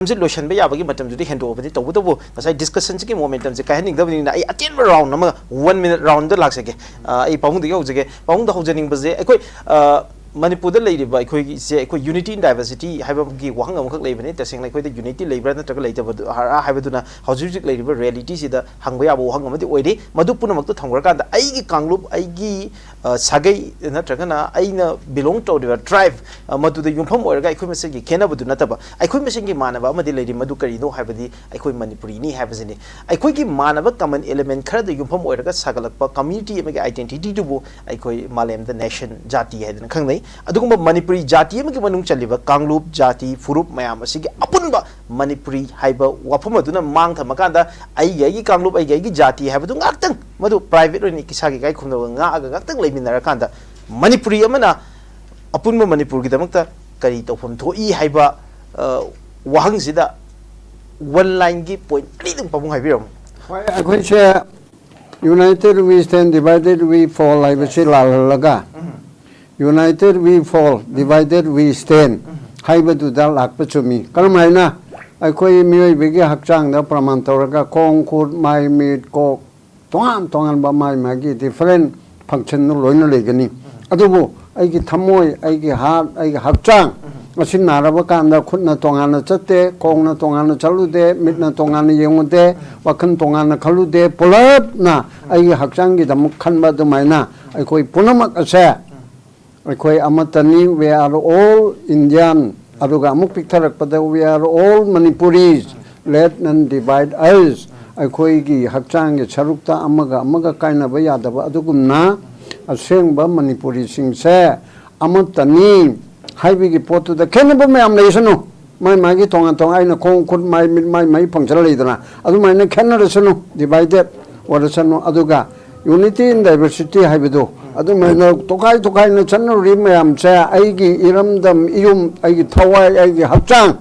से लोशन पे याबगी मतम जुदी हेंडोबदी तबुतबु नसाई डिस्कशन से मोमेंटम से कहनिंग दबनिना आई अटेन राउंड नम 1 मिनट राउंड द लाक्सके आई पाउंग दिगो जगे पाउंग द होजनिंग बजे अखोय मणिपुर लेरिबा अखोय से अखोय यूनिटी इन डाइवर्सिटी हाइबगी वाहंग अमखक लेबने तसेंग अखोय द यूनिटी लेब्रा नत्रग लेतब हाइबदुना हौजिक लेरिबा रियलिटी सिदा हंगबा याबो वाहंग अमदि ओइदि मदु पुनमक थंगरा कांदा आइगी कांगलुप आइगी सागै नत्रगना आइना बिलोंग टू द ट्राइब मदु द युमफम ओरगा अखोय मसेगी खेनबदु नतबा अखोय मसेगी मानबा अमदि लेरि मदु करिनो हाइबदि अखोय मणिपुरी नि हाइबजिनि अखोय की मानबा कमन एलिमेंट खर द युमफम ओरगा सागलकपा कम्युनिटी अमगे आइडेंटिटी दुबो अखोय मालेम द नेशन जाति हाइदन खंगनै अदुगुम मणिपुरी जाति अमगे मनुंग चलिबा कांगलुप जाति फुरुप मयाम असिगी अपुनबा मणिपुरी हाइबा वाफम अदुना मांग थमकांदा आइगी कांगलुप आइगी जाति हाइबदु ngaktang मदु प्राइवेट ओनि किसागी गाय खुमदो ngaga ngaktang लेमिनारा कांदा मणिपुरी अमना अपुनबा मणिपुर की दमकता करी तौफम थोई हाइबा वाहंग सिदा वन लाइन की पॉइंट अनिदं पबुंग हाइबिरम अखोय से united we stand divided we fall हाइबसे लालगा united we fall divided we stand हाइबदु दा लाकप चुमी करमायना अखोय मियोय बेगे हकचांग दा प्रमाण तौरगा कोंग खुद माइ मीट को तोंगान तोंगान बा माइ मागी डिफरेंट फंक्शन नो लोइन लेगनी अदुबो आइगी थमोय आइगी हार्ट आइगी हकचांग असिन नारबा कांदा खुदना तोंगान चते कोंगना तोंगान चलुदे मिटना तोंगान येंगुदे वखन तोंगान खलुदे पुलपना आइगी हकचांग गी दम खनबा दुमाइना अखोय पुनमक असे अखोय अमतनी वे आर ऑल इंडियन अदुगा अमुक पिक्थरकपदा we are all Manipuris let none divide us अखोय गी हकचांग गे सरुक्ता अमगा काइनबा यादबा अदुगुमना असेंबा मणिपुरी सिंगसे अमतनी हाइबिगी पोतुदा खेनबा मयाम लेसनु माइ मागी तोंगा तोंगा आइना खोंग खुद माइ फंक्शन लेदना अदुमाइना खेनरसनु डिवाइडेड वरसनु अदुगा यूनिटी इन डाइवर्सिटी हाइबदो अदुमाइना तोखाइ तोखाइना चन्नरी मयाम से आइगी इरमदम इयुम आइगी थवाइ आइगी हकचांग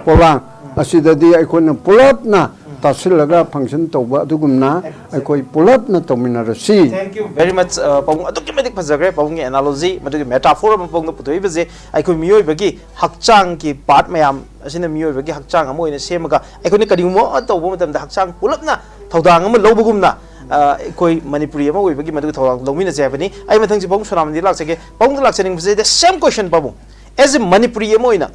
पोलांग असिददी अखोना पुलपना तासिलगा फंक्शन तौबा अदुगुमना अखोय पुलपना तौमिनरसी थैंक यू वेरी मच पाउंग अदुके मेदिक फजगरे पाउंग की एनालॉजी मदुगे मेटाफोर म पाउंग पुतोइ बजे अखोय मियोय बगी हकचांग की पार्ट मयाम असिना मियोय बगी हकचांग अमो इने सेमगा अखोयने कदिगुमो तौबो मतमदा हकचांग पुलपना थौदांग अम लौबगुमना कोई मणिपुरी अमा ओइबगी मदुगे थौदांग लौमिना जेबनी आई मथंग पाउंग सोनामदि लाक्सगे पाउंग लाक्सनिंग बजे द सेम क्वेश्चन पाबु एज ए मणिपुरी अमा ओइना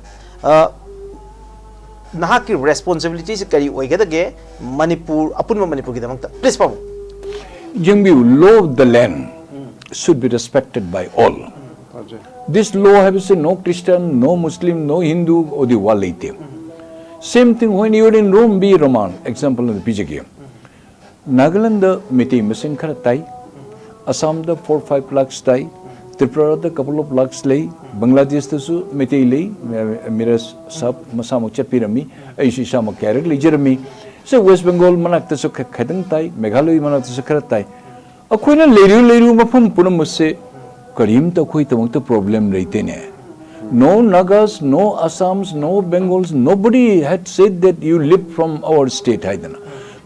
नहा की रेस्पॉन्सिबिलिटी से करी ओइगदगे मणिपुर अपुनबा मणिपुर की दमकता प्लीज पाबु जंगबी law of the land should be respected by all. This law have say no Christian, no Muslim, no Hindu or the walaite. Same thing when you are in Rome, be Roman. Example of the PGK. Nagaland miti missing karatai, Assam the 4-5 lakhs tai, Tripura the couple of lakhs lay, Bangladesh the su miti lay, Miras sub Masamo Chapirami, Aishi Sama Karak Jeremy. So West Bengal manak the Suk Kadang tai, Meghaloi manak the Sakaratai. अखोइना लेरु मफम पुनमसे करीम तो कोई तमक problem रहते ने no Nagas no Assams no Bengals nobody had said that you live from our state हाइदना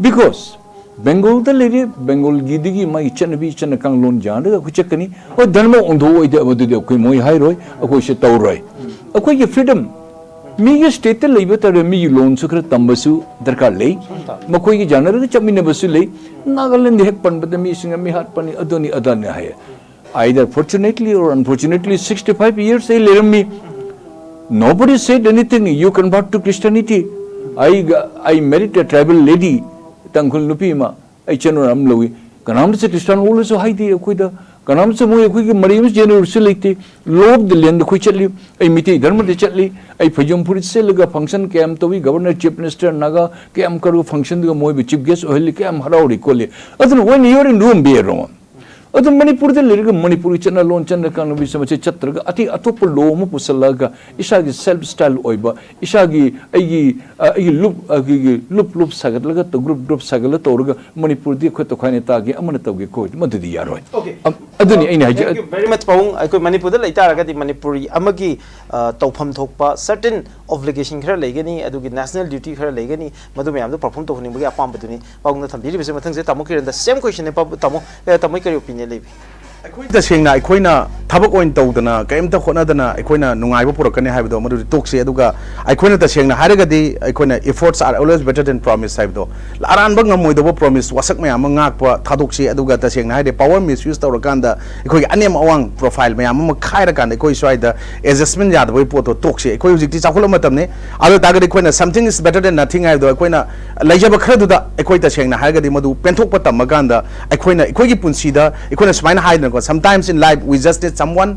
बिकॉज बेंगल द लेरि बेंगल गिदिगी माई चनबी चन कांगलोन जान कुचकनी ओ धर्म ओंधो ओइदे अबदुदे कोई मोय हाइरोय अखोइ से तौरोय अखोइ के फ्रीडम मीगे स्टेट लेबे तरे मी लोन सुखर तंबसु दरकार ले मखोइ की जानर चमिने बसु ले नागालैंड हेक पनबद मी सिंग मी हात पनी अदोनी अदन है either fortunately or unfortunately 65 years they let me nobody said anything you convert to Christianity I married a tribal lady tangkul nupi ma ai chanu ram lowi kanam se Christian all so hai di koi da kanam se moi koi ki mariam jenu se lekte lob the land koi chatli ai miti dharma de chatli ai phajum puri se laga function cam to wi governor chief minister naga cam karu function ga moi chief guest oil cam harauri kole adun when you are in room be wrong अदम मणिपुर दे लेरग मणिपुरी चना loan चना कान बि समचे चत्रग अति अतोप लोम पुसलगा इसागी self style ओइबा इसागी आइगी loop सगलगा तो group सगल तोरग मणिपुर दि खत खने तागे अमन तोगे को मददि यारोय okay अदुनि आइना हाज थैंक यू वेरी मच पाउंग अको मणिपुर दे लैतारगा दि मणिपुरी अमगी तौफम थोकपा सर्टेन ऑब्लिगेशन खरा लेगनी अदुगी नेशनल ड्यूटी खरा लेगनी मदु मयाम दो परफॉर्म तोखनि बगे अपाम बदुनि पाउंग थम दिरि बिसे मथंग से तमो किरन द सेम क्वेश्चन ने तमो करि ओपिनियन लेबी तसेंना अखोइना थबक ओइन तौदना कैमता होनादना अखोइना नुंगाइबो पुरकने हाइबदो मदु टोक्से अदुगा अखोइना तसेंना हारगदी अखोइना efforts are always better than promise हाइबदो लारानबा ngमोइदबो प्रॉमिस वासक मयाम ngakpa थादोक्से अदुगा तसेंना हाइदे पावर मिसयूज तौरकांदा अखोइ अनेम अवांग प्रोफाइल मयाम म खाइरकांदा अखोइ स्वाइदा एडजस्टमेंट यादबो पोतो टोक्से अखोइ हुजिकति चाखुल मतमने आदो तागदि अखोइना something is better than nothing हाइबदो अखोइना लैजब खरदुदा अखोइ तसेंना हारगदी मदु पेंथोक तमगांदा अखोइना अखोइगी पुंसीदा अखोइना सुमाइना हाइदनको sometimes in life we just need someone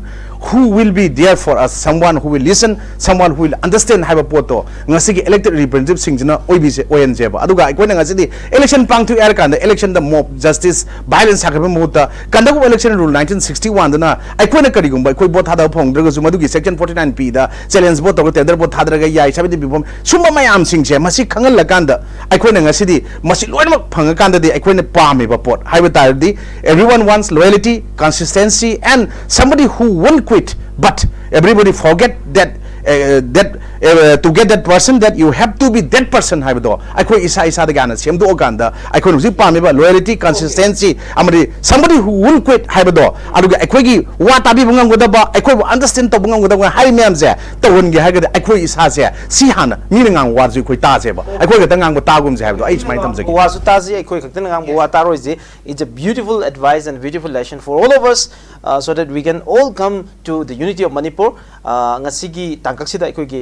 who will be there for us, someone who will listen, someone who will understand have a poto ngasi gi elected representative singjina oibise oyenjeba aduga aikoina ngasi di election pangthu air kan election the mob justice violence hakaba muta kandagu election rule 1961 dana aikoina karigumba akoi bot hada phongdraga ju madugi section 49p da challenge bot to tender bot hadraga yai sabidi bibom sumba mayam singje masi khangal lakanda aikoina ngasi di masi loimak phanga kanda di aikoina pame ba pot haiba tardi everyone wants loyalty, consistency, and somebody who won't quit, but everybody forget that to get that person that you have to be that person haibdo akhoi isa da gana semdo oganda akhoi ruji pameba loyalty, consistency, amari somebody who won't quit haibdo aduga akhoi gi wa tabi bungam godaba akhoi understand to bungam godaba hai mem je to won gi hagada akhoi isa je si hana mi ngang war ju khoi ta je ba akhoi ga tangang ta gum je haibdo ai smai tam je wa su ta ji akhoi khakten ngang wa ta roi je it's a beautiful advice and beautiful lesson for all of us so that we can all come to the unity of Manipur ngasigi tangkaksida akhoi gi